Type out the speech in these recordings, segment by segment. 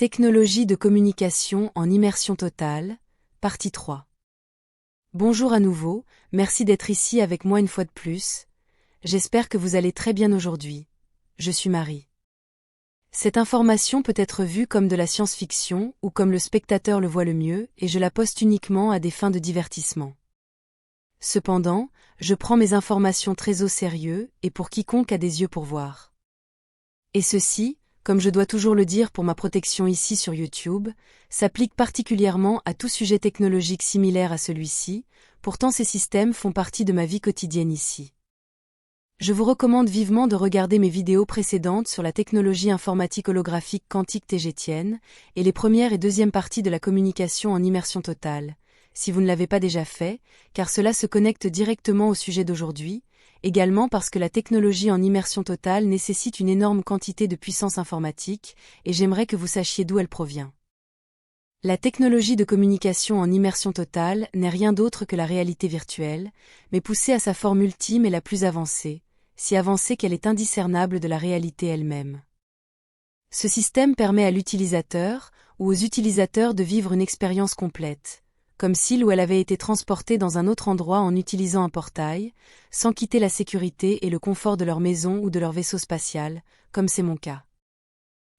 Technologie de communication en immersion totale, partie 3. Bonjour à nouveau, merci d'être ici avec moi une fois de plus. J'espère que vous allez très bien aujourd'hui. Je suis Marie. Cette information peut être vue comme de la science-fiction ou comme le spectateur le voit le mieux et je la poste uniquement à des fins de divertissement. Cependant, je prends mes informations très au sérieux et pour quiconque a des yeux pour voir. Et ceci, comme je dois toujours le dire pour ma protection ici sur YouTube, s'applique particulièrement à tout sujet technologique similaire à celui-ci, pourtant ces systèmes font partie de ma vie quotidienne ici. Je vous recommande vivement de regarder mes vidéos précédentes sur la technologie informatique holographique quantique TGTN et les premières et deuxièmes parties de la communication en immersion totale, si vous ne l'avez pas déjà fait, car cela se connecte directement au sujet d'aujourd'hui, également parce que la technologie en immersion totale nécessite une énorme quantité de puissance informatique, et j'aimerais que vous sachiez d'où elle provient. La technologie de communication en immersion totale n'est rien d'autre que la réalité virtuelle, mais poussée à sa forme ultime et la plus avancée, si avancée qu'elle est indiscernable de la réalité elle-même. Ce système permet à l'utilisateur, ou aux utilisateurs de vivre une expérience complète, comme s'il ou elle avait été transporté dans un autre endroit en utilisant un portail, sans quitter la sécurité et le confort de leur maison ou de leur vaisseau spatial, comme c'est mon cas.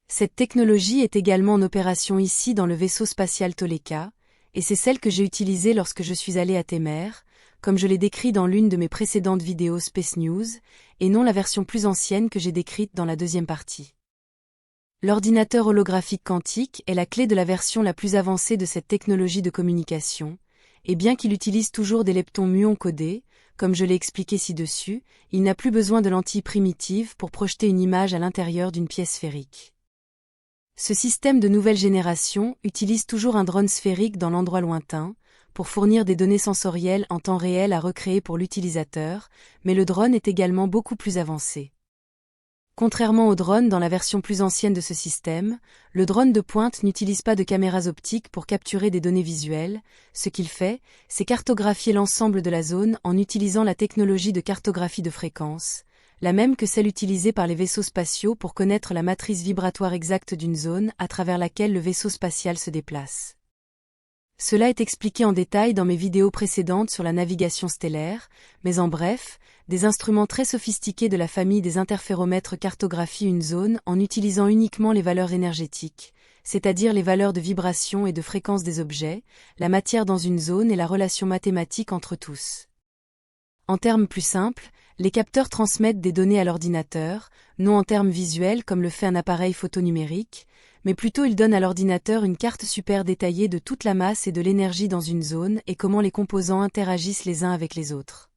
Cette technologie est également en opération ici dans le vaisseau spatial Toleka, et c'est celle que j'ai utilisée lorsque je suis allé à Temer, comme je l'ai décrit dans l'une de mes précédentes vidéos Space News, et non la version plus ancienne que j'ai décrite dans la deuxième partie. L'ordinateur holographique quantique est la clé de la version la plus avancée de cette technologie de communication, et bien qu'il utilise toujours des leptons muons codés, comme je l'ai expliqué ci-dessus, il n'a plus besoin de lentilles primitives pour projeter une image à l'intérieur d'une pièce sphérique. Ce système de nouvelle génération utilise toujours un drone sphérique dans l'endroit lointain, pour fournir des données sensorielles en temps réel à recréer pour l'utilisateur, mais le drone est également beaucoup plus avancé. Contrairement au drone dans la version plus ancienne de ce système, le drone de pointe n'utilise pas de caméras optiques pour capturer des données visuelles, ce qu'il fait, c'est cartographier l'ensemble de la zone en utilisant la technologie de cartographie de fréquence, la même que celle utilisée par les vaisseaux spatiaux pour connaître la matrice vibratoire exacte d'une zone à travers laquelle le vaisseau spatial se déplace. Cela est expliqué en détail dans mes vidéos précédentes sur la navigation stellaire, mais en bref, des instruments très sophistiqués de la famille des interféromètres cartographient une zone en utilisant uniquement les valeurs énergétiques, c'est-à-dire les valeurs de vibration et de fréquence des objets, la matière dans une zone et la relation mathématique entre tous. En termes plus simples, les capteurs transmettent des données à l'ordinateur, non en termes visuels comme le fait un appareil photonumérique, mais plutôt ils donnent à l'ordinateur une carte super détaillée de toute la masse et de l'énergie dans une zone et comment les composants interagissent les uns avec les autres.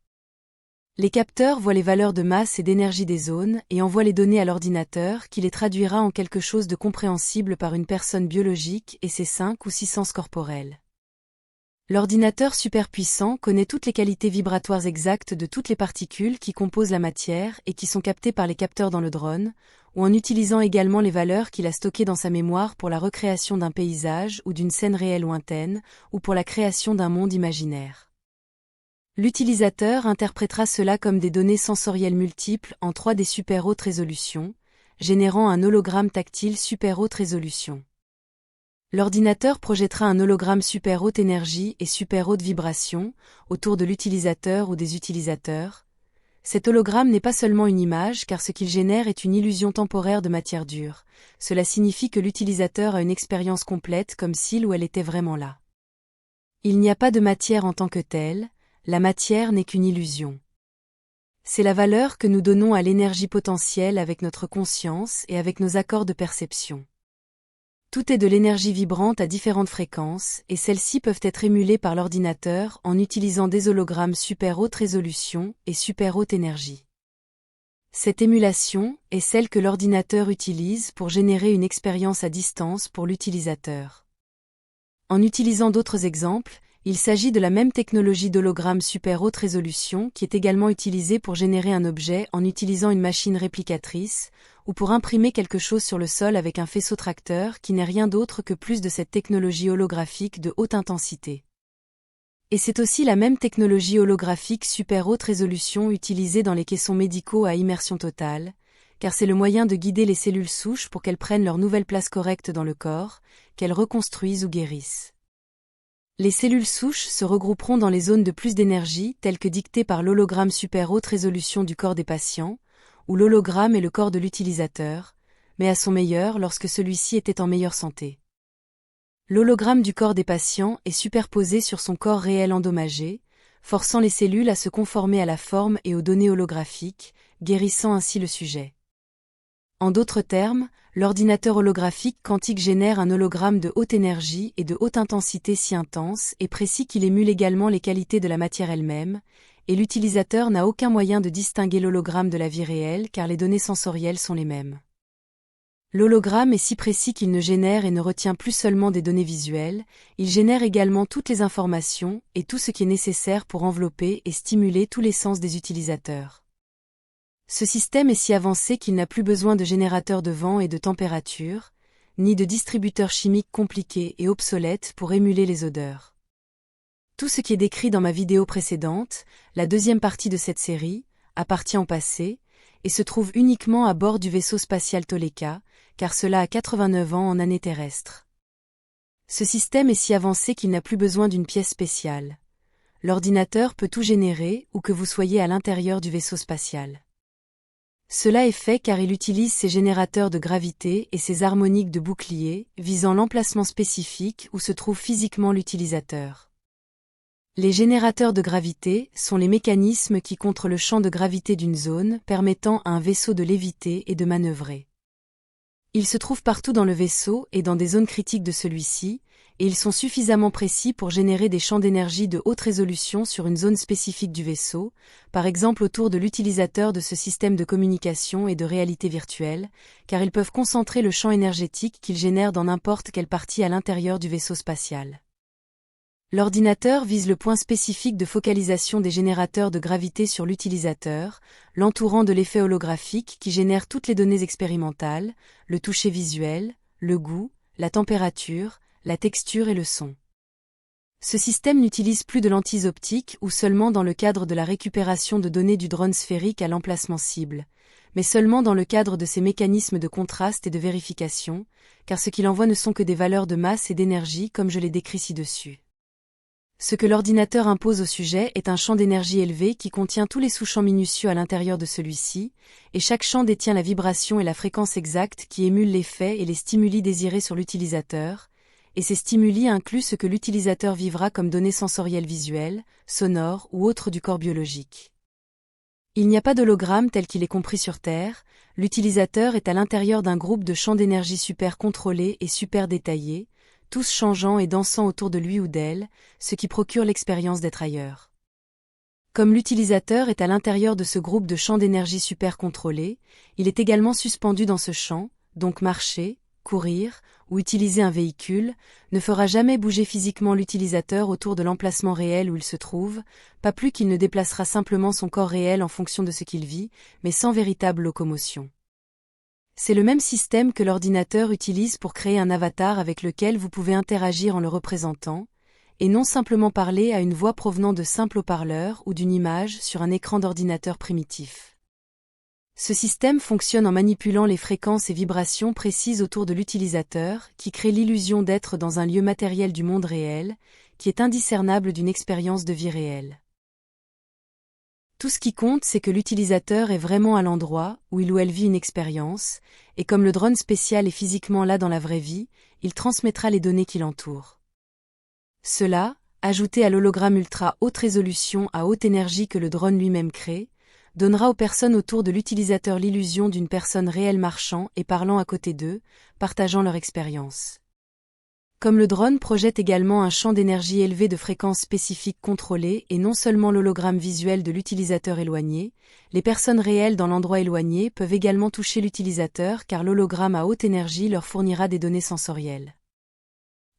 Les capteurs voient les valeurs de masse et d'énergie des zones et envoient les données à l'ordinateur qui les traduira en quelque chose de compréhensible par une personne biologique et ses 5 ou 6 sens corporels. L'ordinateur superpuissant connaît toutes les qualités vibratoires exactes de toutes les particules qui composent la matière et qui sont captées par les capteurs dans le drone, ou en utilisant également les valeurs qu'il a stockées dans sa mémoire pour la recréation d'un paysage ou d'une scène réelle lointaine, ou pour la création d'un monde imaginaire. L'utilisateur interprétera cela comme des données sensorielles multiples en 3D super haute résolution, générant un hologramme tactile super haute résolution. L'ordinateur projettera un hologramme super haute énergie et super haute vibration autour de l'utilisateur ou des utilisateurs. Cet hologramme n'est pas seulement une image car ce qu'il génère est une illusion temporaire de matière dure. Cela signifie que l'utilisateur a une expérience complète comme s'il ou elle était vraiment là. Il n'y a pas de matière en tant que telle, la matière n'est qu'une illusion. C'est la valeur que nous donnons à l'énergie potentielle avec notre conscience et avec nos accords de perception. Tout est de l'énergie vibrante à différentes fréquences, et celles-ci peuvent être émulées par l'ordinateur en utilisant des hologrammes super haute résolution et super haute énergie. Cette émulation est celle que l'ordinateur utilise pour générer une expérience à distance pour l'utilisateur. En utilisant d'autres exemples, il s'agit de la même technologie d'hologramme super haute résolution qui est également utilisée pour générer un objet en utilisant une machine réplicatrice, ou pour imprimer quelque chose sur le sol avec un faisceau tracteur qui n'est rien d'autre que plus de cette technologie holographique de haute intensité. Et c'est aussi la même technologie holographique super haute résolution utilisée dans les caissons médicaux à immersion totale, car c'est le moyen de guider les cellules souches pour qu'elles prennent leur nouvelle place correcte dans le corps, qu'elles reconstruisent ou guérissent. Les cellules souches se regrouperont dans les zones de plus d'énergie telles que dictées par l'hologramme super haute résolution du corps des patients, où l'hologramme est le corps de l'utilisateur, mais à son meilleur lorsque celui-ci était en meilleure santé. L'hologramme du corps des patients est superposé sur son corps réel endommagé, forçant les cellules à se conformer à la forme et aux données holographiques, guérissant ainsi le sujet. En d'autres termes, l'ordinateur holographique quantique génère un hologramme de haute énergie et de haute intensité si intense et précis qu'il émule également les qualités de la matière elle-même, et l'utilisateur n'a aucun moyen de distinguer l'hologramme de la vie réelle car les données sensorielles sont les mêmes. L'hologramme est si précis qu'il ne génère et ne retient plus seulement des données visuelles, il génère également toutes les informations et tout ce qui est nécessaire pour envelopper et stimuler tous les sens des utilisateurs. Ce système est si avancé qu'il n'a plus besoin de générateurs de vent et de température, ni de distributeurs chimiques compliqués et obsolètes pour émuler les odeurs. Tout ce qui est décrit dans ma vidéo précédente, la deuxième partie de cette série, appartient au passé, et se trouve uniquement à bord du vaisseau spatial Toleka, car cela a 89 ans en année terrestre. Ce système est si avancé qu'il n'a plus besoin d'une pièce spéciale. L'ordinateur peut tout générer où que vous soyez à l'intérieur du vaisseau spatial. Cela est fait car il utilise ses générateurs de gravité et ses harmoniques de bouclier, visant l'emplacement spécifique où se trouve physiquement l'utilisateur. Les générateurs de gravité sont les mécanismes qui contrent le champ de gravité d'une zone, permettant à un vaisseau de léviter et de manœuvrer. Ils se trouvent partout dans le vaisseau et dans des zones critiques de celui-ci, et ils sont suffisamment précis pour générer des champs d'énergie de haute résolution sur une zone spécifique du vaisseau, par exemple autour de l'utilisateur de ce système de communication et de réalité virtuelle, car ils peuvent concentrer le champ énergétique qu'ils génèrent dans n'importe quelle partie à l'intérieur du vaisseau spatial. L'ordinateur vise le point spécifique de focalisation des générateurs de gravité sur l'utilisateur, l'entourant de l'effet holographique qui génère toutes les données expérimentales, le toucher visuel, le goût, la température, la texture et le son. Ce système n'utilise plus de lentilles optiques ou seulement dans le cadre de la récupération de données du drone sphérique à l'emplacement cible, mais seulement dans le cadre de ses mécanismes de contraste et de vérification, car ce qu'il envoie ne sont que des valeurs de masse et d'énergie comme je l'ai décrit ci-dessus. Ce que l'ordinateur impose au sujet est un champ d'énergie élevé qui contient tous les sous-champs minutieux à l'intérieur de celui-ci, et chaque champ détient la vibration et la fréquence exacte qui émulent l'effet et les stimuli désirés sur l'utilisateur, et ces stimuli incluent ce que l'utilisateur vivra comme données sensorielles visuelles, sonores ou autres du corps biologique. Il n'y a pas d'hologramme tel qu'il est compris sur Terre, l'utilisateur est à l'intérieur d'un groupe de champs d'énergie super contrôlés et super détaillés, tous changeant et dansant autour de lui ou d'elle, ce qui procure l'expérience d'être ailleurs. Comme l'utilisateur est à l'intérieur de ce groupe de champs d'énergie super contrôlés, il est également suspendu dans ce champ, donc marcher, courir, ou utiliser un véhicule, ne fera jamais bouger physiquement l'utilisateur autour de l'emplacement réel où il se trouve, pas plus qu'il ne déplacera simplement son corps réel en fonction de ce qu'il vit, mais sans véritable locomotion. C'est le même système que l'ordinateur utilise pour créer un avatar avec lequel vous pouvez interagir en le représentant, et non simplement parler à une voix provenant de simples haut-parleurs ou d'une image sur un écran d'ordinateur primitif. Ce système fonctionne en manipulant les fréquences et vibrations précises autour de l'utilisateur, qui crée l'illusion d'être dans un lieu matériel du monde réel, qui est indiscernable d'une expérience de vie réelle. Tout ce qui compte, c'est que l'utilisateur est vraiment à l'endroit où il ou elle vit une expérience, et comme le drone spécial est physiquement là dans la vraie vie, il transmettra les données qui l'entourent. Cela, ajouté à l'hologramme ultra haute résolution à haute énergie que le drone lui-même crée, donnera aux personnes autour de l'utilisateur l'illusion d'une personne réelle marchant et parlant à côté d'eux, partageant leur expérience. Comme le drone projette également un champ d'énergie élevé de fréquences spécifiques contrôlées et non seulement l'hologramme visuel de l'utilisateur éloigné, les personnes réelles dans l'endroit éloigné peuvent également toucher l'utilisateur car l'hologramme à haute énergie leur fournira des données sensorielles.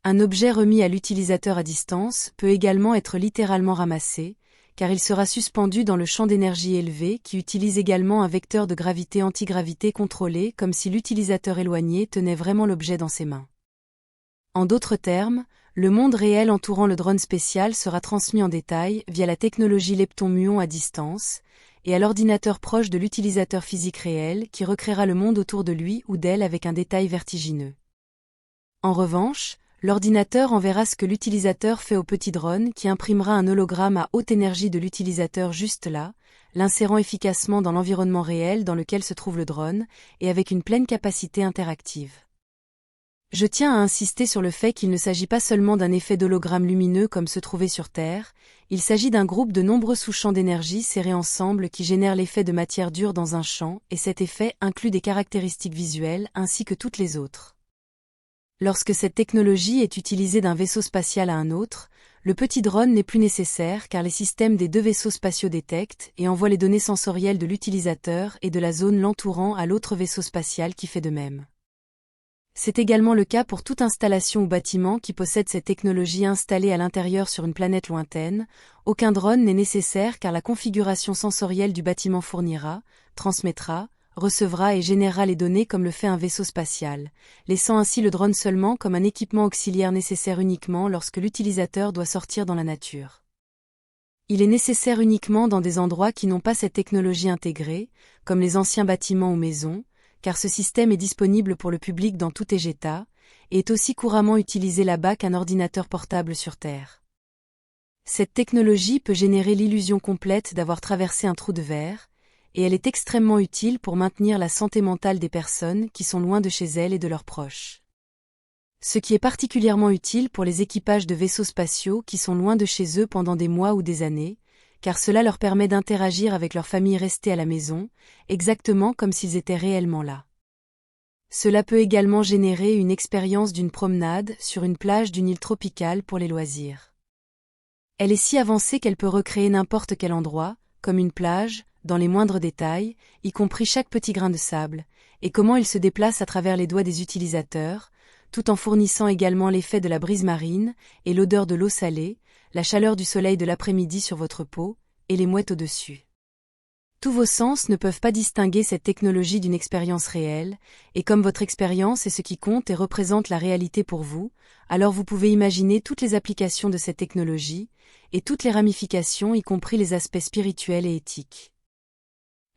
Un objet remis à l'utilisateur à distance peut également être littéralement ramassé, car il sera suspendu dans le champ d'énergie élevé qui utilise également un vecteur de gravité antigravité contrôlé comme si l'utilisateur éloigné tenait vraiment l'objet dans ses mains. En d'autres termes, le monde réel entourant le drone spécial sera transmis en détail via la technologie lepton-muon à distance, et à l'ordinateur proche de l'utilisateur physique réel qui recréera le monde autour de lui ou d'elle avec un détail vertigineux. En revanche, l'ordinateur enverra ce que l'utilisateur fait au petit drone qui imprimera un hologramme à haute énergie de l'utilisateur juste là, l'insérant efficacement dans l'environnement réel dans lequel se trouve le drone, et avec une pleine capacité interactive. Je tiens à insister sur le fait qu'il ne s'agit pas seulement d'un effet d'hologramme lumineux comme se trouvait sur Terre, il s'agit d'un groupe de nombreux sous-champs d'énergie serrés ensemble qui génèrent l'effet de matière dure dans un champ, et cet effet inclut des caractéristiques visuelles ainsi que toutes les autres. Lorsque cette technologie est utilisée d'un vaisseau spatial à un autre, le petit drone n'est plus nécessaire car les systèmes des deux vaisseaux spatiaux détectent et envoient les données sensorielles de l'utilisateur et de la zone l'entourant à l'autre vaisseau spatial qui fait de même. C'est également le cas pour toute installation ou bâtiment qui possède cette technologie installée à l'intérieur sur une planète lointaine. Aucun drone n'est nécessaire car la configuration sensorielle du bâtiment fournira, transmettra, recevra et générera les données comme le fait un vaisseau spatial, laissant ainsi le drone seulement comme un équipement auxiliaire nécessaire uniquement lorsque l'utilisateur doit sortir dans la nature. Il est nécessaire uniquement dans des endroits qui n'ont pas cette technologie intégrée, comme les anciens bâtiments ou maisons, car ce système est disponible pour le public dans tout état, et est aussi couramment utilisé là-bas qu'un ordinateur portable sur Terre. Cette technologie peut générer l'illusion complète d'avoir traversé un trou de verre, et elle est extrêmement utile pour maintenir la santé mentale des personnes qui sont loin de chez elles et de leurs proches. Ce qui est particulièrement utile pour les équipages de vaisseaux spatiaux qui sont loin de chez eux pendant des mois ou des années, car cela leur permet d'interagir avec leur famille restée à la maison, exactement comme s'ils étaient réellement là. Cela peut également générer une expérience d'une promenade sur une plage d'une île tropicale pour les loisirs. Elle est si avancée qu'elle peut recréer n'importe quel endroit, comme une plage, dans les moindres détails, y compris chaque petit grain de sable, et comment il se déplace à travers les doigts des utilisateurs, tout en fournissant également l'effet de la brise marine et l'odeur de l'eau salée, la chaleur du soleil de l'après-midi sur votre peau, et les mouettes au-dessus. Tous vos sens ne peuvent pas distinguer cette technologie d'une expérience réelle, et comme votre expérience est ce qui compte et représente la réalité pour vous, alors vous pouvez imaginer toutes les applications de cette technologie, et toutes les ramifications y compris les aspects spirituels et éthiques.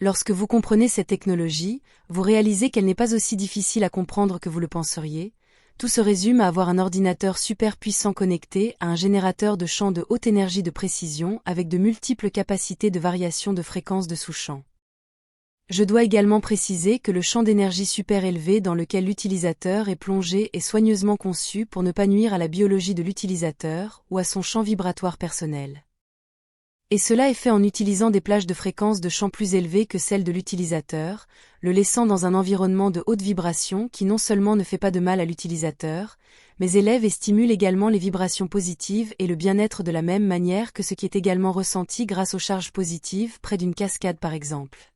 Lorsque vous comprenez cette technologie, vous réalisez qu'elle n'est pas aussi difficile à comprendre que vous le penseriez. Tout se résume à avoir un ordinateur super puissant connecté à un générateur de champs de haute énergie de précision avec de multiples capacités de variation de fréquence de sous-champs. Je dois également préciser que le champ d'énergie super élevé dans lequel l'utilisateur est plongé est soigneusement conçu pour ne pas nuire à la biologie de l'utilisateur ou à son champ vibratoire personnel. Et cela est fait en utilisant des plages de fréquences de champ plus élevées que celles de l'utilisateur, le laissant dans un environnement de haute vibration qui non seulement ne fait pas de mal à l'utilisateur, mais élève et stimule également les vibrations positives et le bien-être de la même manière que ce qui est également ressenti grâce aux charges positives près d'une cascade par exemple.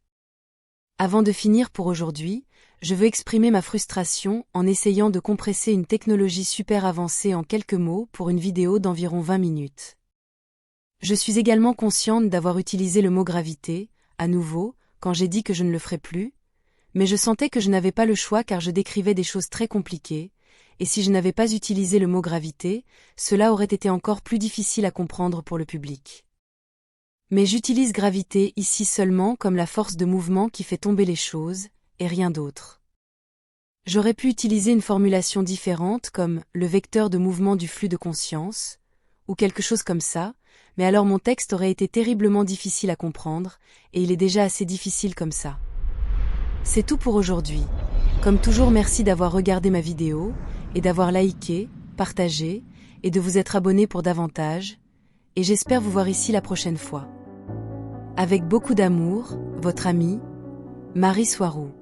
Avant de finir pour aujourd'hui, je veux exprimer ma frustration en essayant de compresser une technologie super avancée en quelques mots pour une vidéo d'environ 20 minutes. Je suis également consciente d'avoir utilisé le mot gravité, à nouveau, quand j'ai dit que je ne le ferais plus, mais je sentais que je n'avais pas le choix car je décrivais des choses très compliquées, et si je n'avais pas utilisé le mot gravité, cela aurait été encore plus difficile à comprendre pour le public. Mais j'utilise gravité ici seulement comme la force de mouvement qui fait tomber les choses, et rien d'autre. J'aurais pu utiliser une formulation différente comme le vecteur de mouvement du flux de conscience, ou quelque chose comme ça, mais alors mon texte aurait été terriblement difficile à comprendre, et il est déjà assez difficile comme ça. C'est tout pour aujourd'hui. Comme toujours, merci d'avoir regardé ma vidéo, et d'avoir liké, partagé, et de vous être abonné pour davantage, et j'espère vous voir ici la prochaine fois. Avec beaucoup d'amour, votre amie, Marie Soiroux.